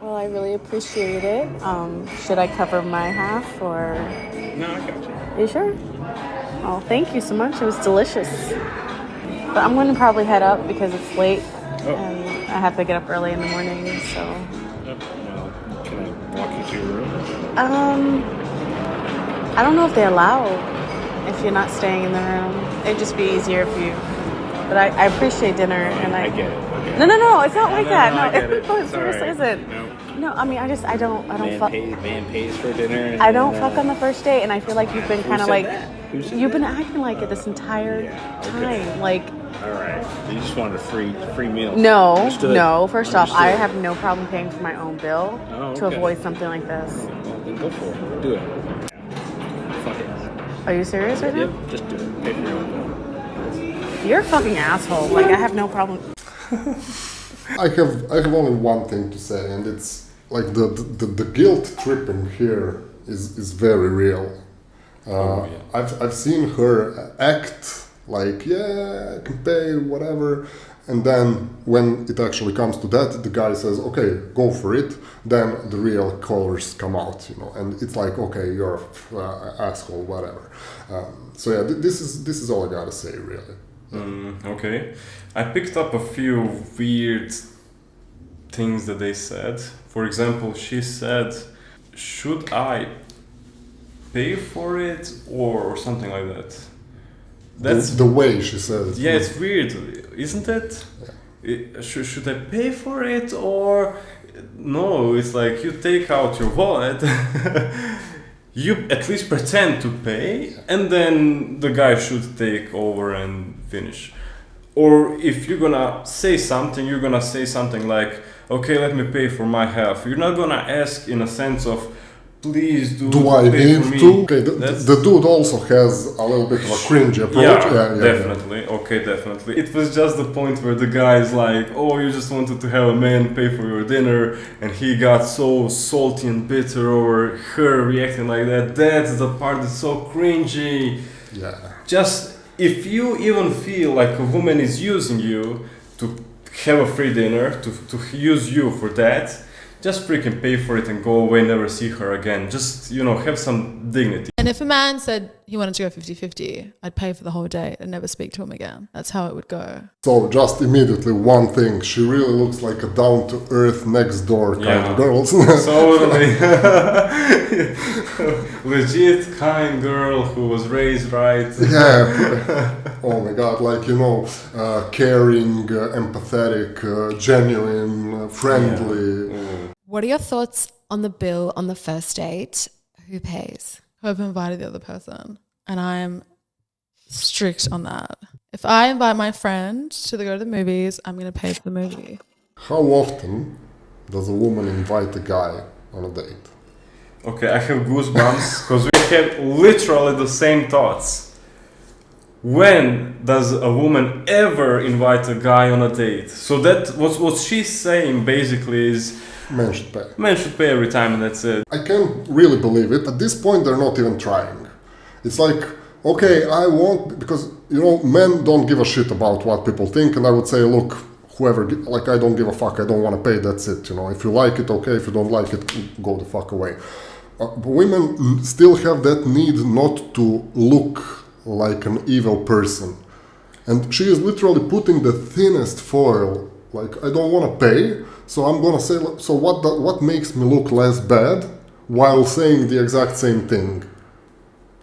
Well, I really appreciate it. Should I cover my half or? No, I got you. You sure? Oh, thank you so much. It was delicious. But I'm going to probably head up because it's late Oh. and I have to get up early in the morning. So, Well, can I walk you to your room? I don't know if they allow if you're not staying in the room. It'd just be easier if you. But I appreciate dinner and I get it. Okay. No, it's not like that. I get it. No, it It's seriously all right. isn't. No. No, I mean, I don't fuck. Man pays for dinner. I don't fuck on the first date, and I feel like you've been kind of said like, that? Who said you've been that? acting like it this entire okay. time. Like, All right. You just wanted a free meal. no, Understood. no. First off, I Understood. have no problem paying for my own bill Oh, to okay. avoid something like this. Well, then go for it. Do it. Fuck it. Are you serious right now? Yep. Just do it. Pay for your own bill. You're a fucking asshole. Like, I have no problem. I have only one thing to say, and it's like the guilt tripping here is very real. Yeah. I've seen her act like, yeah, I can pay whatever, and then when it actually comes to that, the guy says, okay, go for it. Then the real colors come out, and it's like, okay, you're an asshole, whatever. So yeah, this is all I gotta say, really. Okay. I picked up a few weird things that they said. For example, she said, should I pay for it or something like that? That's The way she said it. yeah, it's weird, isn't it? Should I pay for it or no? It's like you take out your wallet, you at least pretend to pay, and then the guy should take over and finish. Or if you're gonna say something, you're gonna say something like, okay, let me pay for my half. You're not gonna ask in a sense of, please Do I pay need for me. to? Okay, That's- the dude also has a little bit of a cringe approach. Yeah, definitely. Okay, definitely. It was just the point where the guy is like, oh, you just wanted to have a man pay for your dinner, and he got so salty and bitter over her reacting like that. That's the part that's so cringy. Yeah. Just if you even feel like a woman is using you to have a free dinner, to use you for that, just freaking pay for it and go away, never see her again. Just, have some dignity. And if a man said he wanted to go 50-50, I'd pay for the whole date and never speak to him again. That's how it would go. So just immediately one thing, she really looks like a down-to-earth next door kind of girl. Totally. Legit kind girl who was raised right. Yeah. Oh my god, like, caring, empathetic, genuine, friendly. What are your thoughts on the bill on the first date? Who pays? Whoever invited the other person. And I'm strict on that. If I invite my friend to go to the movies, I'm going to pay for the movie. How often does a woman invite a guy on a date? Okay, I have goosebumps because we have literally the same thoughts. When does a woman ever invite a guy on a date? So that what she's saying basically is Men should pay. men should pay every time and that's it. I can't really believe it. At this point, they're not even trying. It's like, okay, I want, because, men don't give a shit about what people think, and I would say, look, whoever, like, I don't give a fuck, I don't want to pay, that's it, If you like it, okay, if you don't like it, go the fuck away. But women still have that need not to look like an evil person. And she is literally putting the thinnest foil, like, I don't want to pay, so I'm gonna say, so what makes me look less bad while saying the exact same thing?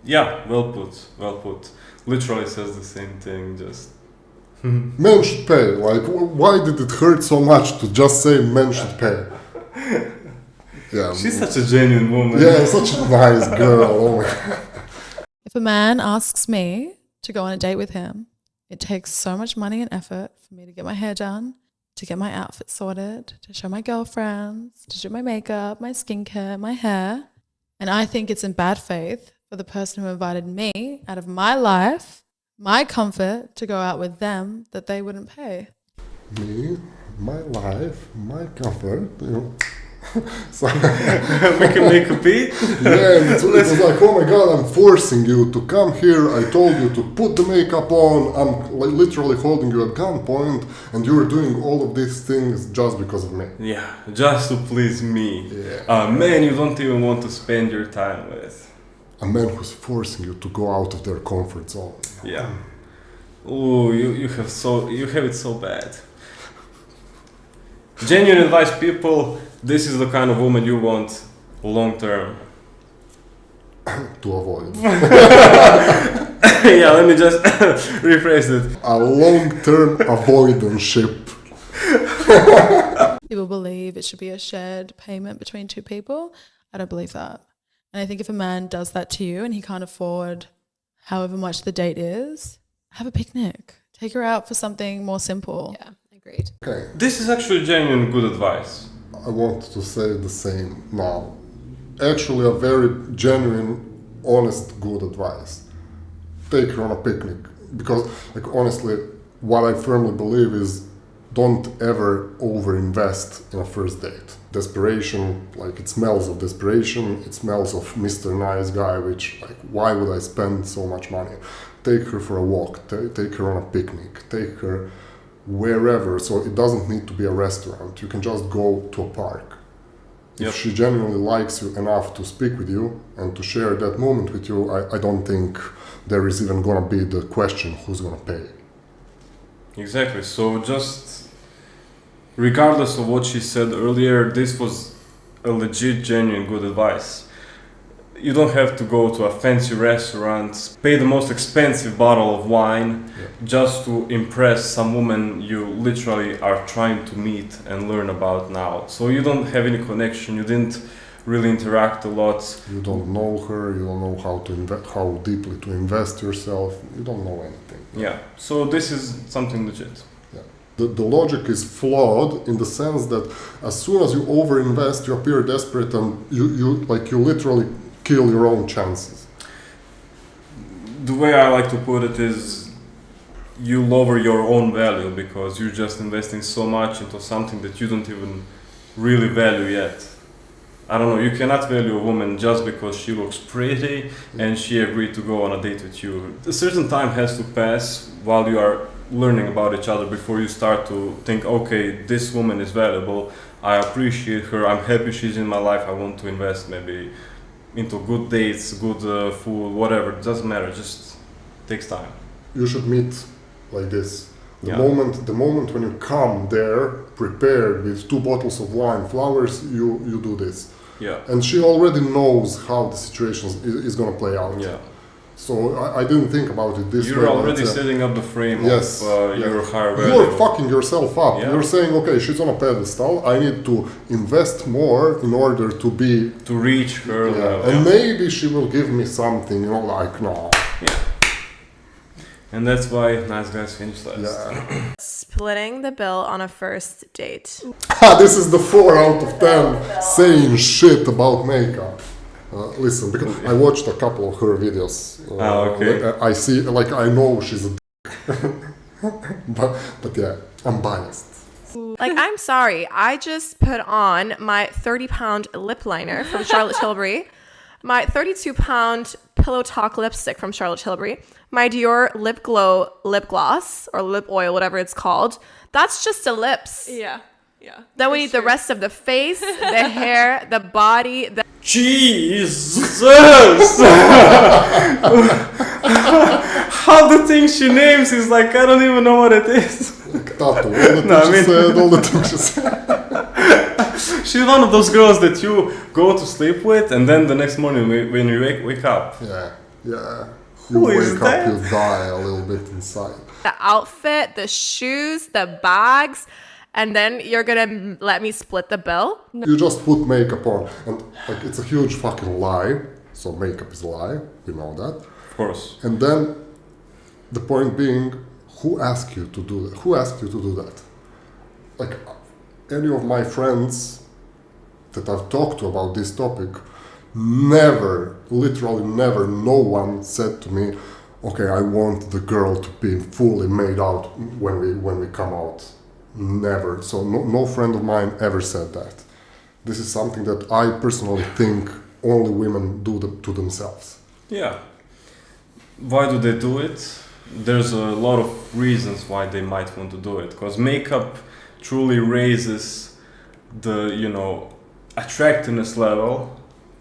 Yeah, well put. Literally says the same thing, just... Men should pay. Like, why did it hurt so much to just say men should pay? Yeah. She's such a genuine woman. Yeah, such a nice girl. Oh my God. If a man asks me to go on a date with him, it takes so much money and effort for me to get my hair done, to get my outfit sorted, to show my girlfriends, to do my makeup, my skincare, my hair. And I think it's in bad faith for the person who invited me out of my life, my comfort, to go out with them, that they wouldn't pay. Me, my life, my comfort. So, We can make a beat. yeah, and it was like, oh my god, I'm forcing you to come here. I told you to put the makeup on. I'm like, literally holding you at gunpoint, and you're doing all of these things just because of me. Yeah, just to please me. Yeah. A man you don't even want to spend your time with. A man who's forcing you to go out of their comfort zone. Yeah. Ooh, you have it so bad. Genuine advice, people. This is the kind of woman you want long term. To avoid. Yeah, let me just rephrase it. A long-term avoidanceship. People believe it should be a shared payment between two people. I don't believe that. And I think if a man does that to you and he can't afford however much the date is, have a picnic. Take her out for something more simple. Yeah, agreed. Okay, This is actually genuine good advice. I want to say the same now. Actually, a very genuine, honest, good advice. Take her on a picnic. Because, like, honestly, what I firmly believe is don't ever overinvest in a first date. Desperation, like, it smells of desperation, it smells of Mr. Nice Guy, which, like, why would I spend so much money? Take her for a walk, take her on a picnic, take her wherever, so it doesn't need to be a restaurant. You can just go to a park. Yep. If she genuinely likes you enough to speak with you and to share that moment with you, I don't think there is even gonna be the question who's gonna pay. Exactly. So just regardless of what she said earlier, this was a legit, genuine good advice. You don't have to go to a fancy restaurant, pay the most expensive bottle of wine just to impress some woman you literally are trying to meet and learn about now. So you don't have any connection, you didn't really interact a lot. You don't know her, you don't know how deeply to invest yourself, you don't know anything. Yeah. So this is something legit. Yeah. The logic is flawed in the sense that as soon as you overinvest, you appear desperate and you literally kill your own chances. The way I like to put it is you lower your own value because you're just investing so much into something that you don't even really value yet. I don't know, you cannot value a woman just because she looks pretty and she agreed to go on a date with you. A certain time has to pass while you are learning about each other before you start to think, okay, this woman is valuable, I appreciate her, I'm happy she's in my life, I want to invest maybe into good dates, good food, whatever, it doesn't matter, just takes time. You should meet like this. The Yeah. moment when you come there prepared with 2 bottles of wine, flowers, you do this. Yeah. And she already knows how the situation is going to play out. Yeah. So I didn't think about it this way. You're already but, setting up the frame yes, of your yes. higher value. You're fucking yourself up. Yeah. You're saying, okay, she's on a pedestal. I need to invest more in order to be. To reach her level. And maybe she will give me something, like, no. Yeah. And that's why nice guys finish last. Yeah. Splitting the bill on a first date. This is the 4 out of 10 saying shit about makeup. Listen, because I watched a couple of her videos. Okay. I see, like, I know she's a but yeah, I'm biased. Like, I'm sorry. I just put on my 30-pound lip liner from Charlotte Tilbury, my 32-pound Pillow Talk lipstick from Charlotte Tilbury, my Dior Lip Glow lip gloss or lip oil, whatever it's called. That's just the lips. Yeah. Yeah. Then we need the rest of the face, the hair, the body. Jesus! How the thing she names is like, I don't even know what it is. Like, Tato, all the things she said, all the things she said. She's one of those girls that you go to sleep with and then the next morning when you wake up. Yeah. You Who is wake that? up, you die a little bit inside. The outfit, the shoes, the bags, and then you're gonna let me split the bill? You just put makeup on, and like it's a huge fucking lie. So makeup is a lie, we know that. Of course. And then the point being, who asked you to do that? Who asked you to do that? Like any of my friends that I've talked to about this topic, never, literally never, no one said to me, okay, I want the girl to be fully made out when we come out. Never. So no friend of mine ever said that. this is something that I personally think only women do to themselves. Yeah. Why do they do it? There's a lot of reasons why they might want to do it. Because makeup truly raises the, attractiveness level.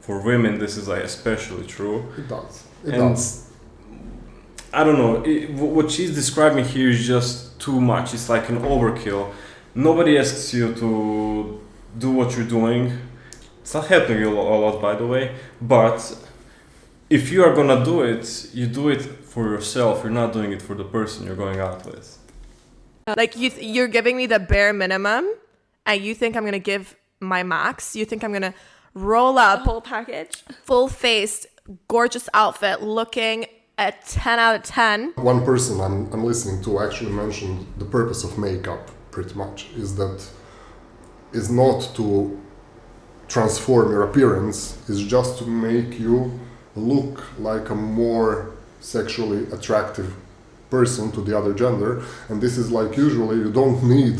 For women, this is like especially true. It does. I don't know. What she's describing here is just too much. It's like an overkill. Nobody asks you to do what you're doing. It's not helping you a lot, by the way. But if you are gonna do it, you do it for yourself. You're not doing it for the person you're going out with. Like you're giving me the bare minimum, and you think I'm gonna give my max. You think I'm gonna roll up whole package, full-faced, gorgeous outfit, looking at 10 out of 10. One person I'm listening to actually mentioned the purpose of makeup pretty much is not to transform your appearance, is just to make you look like a more sexually attractive person to the other gender. And this is like, usually you don't need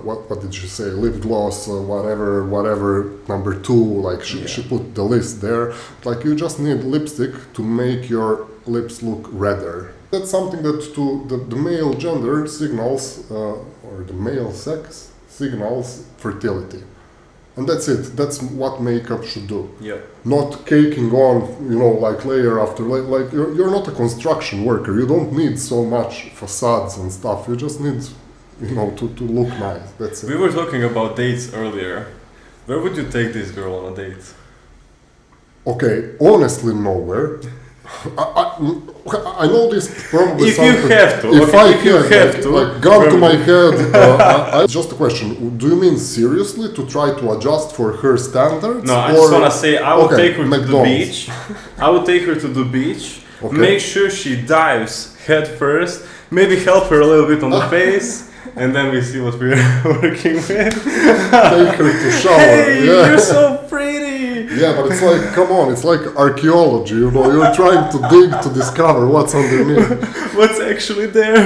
what did she say, lip gloss, whatever number 2, like she put the list there. Like, you just need lipstick to make your lips look redder. That's something that to the male gender signals, or the male sex signals fertility. And that's it. That's what makeup should do. Yeah. Not caking on, like layer after layer. Like, you're not a construction worker. You don't need so much facades and stuff. You just need, to look nice. That's it. We were talking about dates earlier. Where would you take this girl on a date? Okay, honestly, nowhere. I know this probably. If you have to. If okay, I if you have to. like gun to my head. Just a question. Do you mean seriously to try to adjust for her standards? No, I just wanna say I will take her to the McDonald's. beach. I will take her to the beach. Okay. Make sure she dives head first. Maybe help her a little bit on the face, and then we see what we're working with. Take her to shower. Hey, Yeah. you're so pretty. Yeah, but it's like, come on, it's like archaeology, you're trying to dig to discover what's underneath. What's actually there?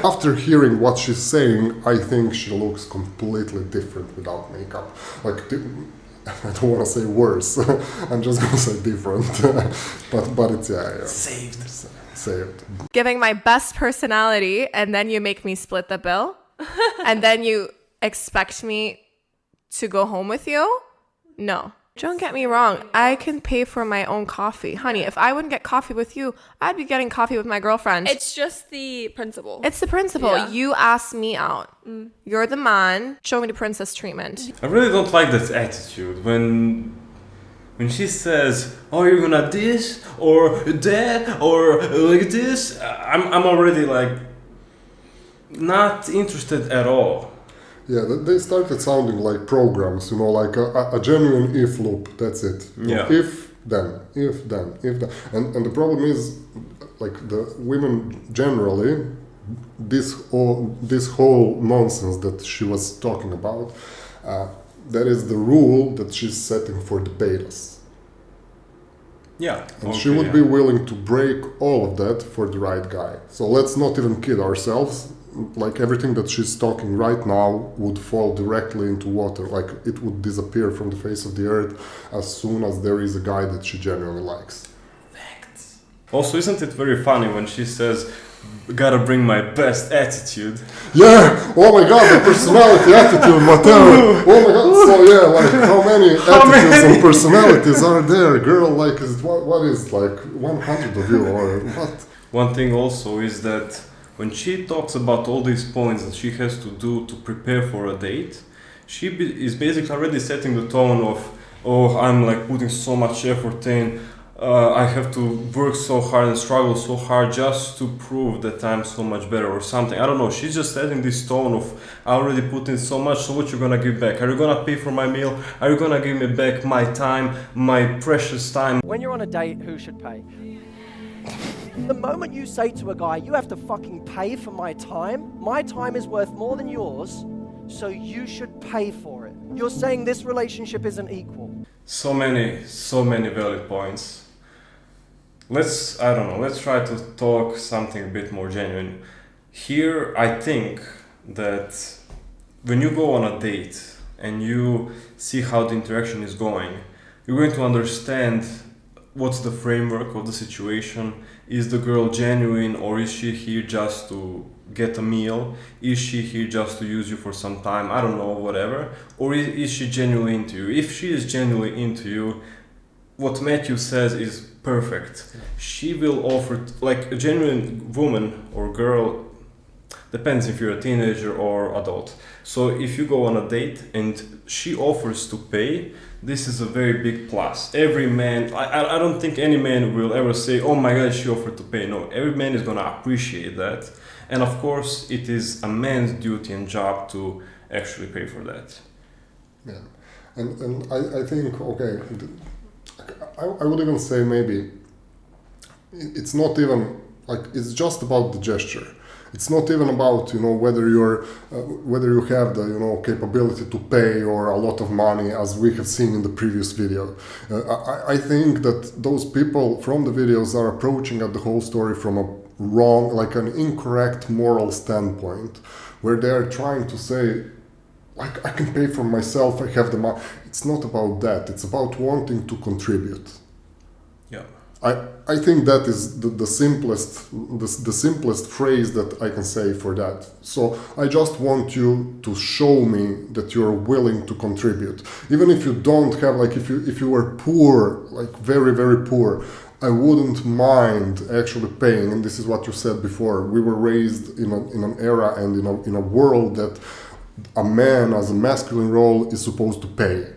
After hearing what she's saying, I think she looks completely different without makeup. Like, I don't want to say worse, I'm just going to say different. but it's, yeah. Saved. Giving my best personality, and then you make me split the bill, and then you expect me to go home with you? No. Don't get me wrong. I can pay for my own coffee. Honey, if I wouldn't get coffee with you, I'd be getting coffee with my girlfriend. it's just the principle. It's the principle. Yeah. You asked me out. You're the man. Show me the princess treatment. I really don't like that attitude when she says, "Oh, you're gonna this or that or like this." I'm already like not interested at all. Yeah, they started sounding like programs, like a genuine if loop, that's it. Yeah. If, then. And the problem is, like, the women generally, this whole nonsense that she was talking about, that is the rule that she's setting for the betas. Yeah. And she would be willing to break all of that for the right guy. So let's not even kid ourselves. Like, everything that she's talking right now would fall directly into water. Like, it would disappear from the face of the earth as soon as there is a guy that she genuinely likes. Facts. Also, isn't it very funny when she says, "Gotta bring my best attitude"? Yeah! Oh my god, the personality, attitude, whatever. Oh my god, so yeah, like, how many attitudes and personalities are there? Girl, like, what is, like, 100 of you, or what? One thing also is that when she talks about all these points that she has to do to prepare for a date, she is basically already setting the tone of, "Oh, I'm like putting so much effort in, I have to work so hard and struggle so hard just to prove that I'm so much better," or something. I don't know, she's just setting this tone of, "I already put in so much, so what you gonna give back? Are you gonna pay for my meal? Are you gonna give me back my time, my precious time?" When you're on a date, who should pay? The moment you say to a guy, "You have to fucking pay for my time is worth more than yours, so you should pay for it," you're saying this relationship isn't equal. So many valid points. Let's try to talk something a bit more genuine. Here, I think that when you go on a date and you see how the interaction is going, you're going to understand what's the framework of the situation. Is the girl genuine, or is she here just to get a meal? Is she here just to use you for some time? I don't know, whatever. Or is she genuinely into you? If she is genuinely into you, what Matthew says is perfect. She will offer, like a genuine woman or girl, depends if you're a teenager or adult. So if you go on a date and she offers to pay, this is a very big plus. Every man, I don't think any man will ever say, oh my god, she offered to pay. No, every man is gonna appreciate that. And of course, it is a man's duty and job to actually pay for that. Yeah, and I think, okay, I would even say maybe it's not even, like, it's just about the gesture. It's not even about, you know, whether you have the, you know, capability to pay or a lot of money, as we have seen in the previous video. I think that those people from the videos are approaching at the whole story from a wrong, like an incorrect moral standpoint, where they are trying to say, like, I can pay for myself, I have the money. It's not about that. It's about wanting to contribute. Yeah. I think that is the simplest phrase that I can say for that. So I just want you to show me that you're willing to contribute. Even if you don't have, like, if you were poor, like very, very poor, I wouldn't mind actually paying. And this is what you said before. We were raised in an era and in a world that a man as a masculine role is supposed to pay.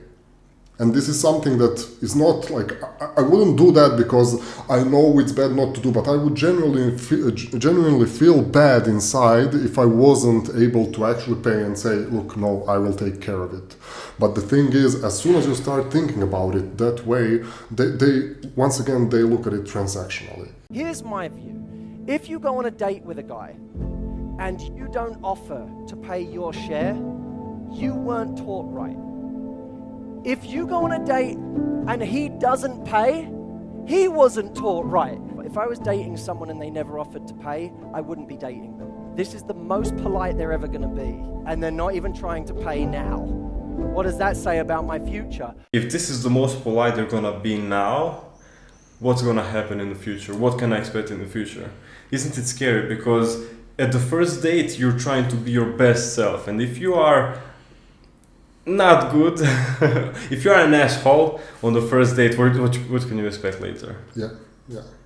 And this is something that is not, like, I wouldn't do that because I know it's bad not to do, but I would genuinely feel bad inside if I wasn't able to actually pay and say, look, no, I will take care of it. But the thing is, as soon as you start thinking about it that way, they once again, they look at it transactionally. Here's my view. If you go on a date with a guy and you don't offer to pay your share, you weren't taught right. If you go on a date and he doesn't pay, he wasn't taught right. If I was dating someone and they never offered to pay, I wouldn't be dating them. This is the most polite they're ever going to be, and they're not even trying to pay now. What does that say about my future? If this is the most polite they're gonna be now, what's gonna happen in the future? What can I expect in the future? Isn't it scary? Because at the first date, you're trying to be your best self, and if you are not good, if you're an asshole on the first date, what can you expect later? Yeah,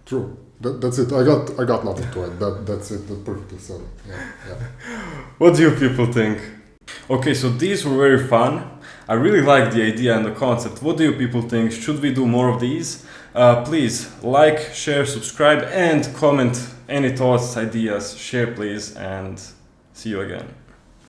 true. That's it. I got nothing to add. That's it. That's perfectly said. Yeah. What do you people think? Okay, so these were very fun. I really like the idea and the concept. What do you people think? Should we do more of these? Please like, share, subscribe, and comment any thoughts, ideas. Share, please, and see you again.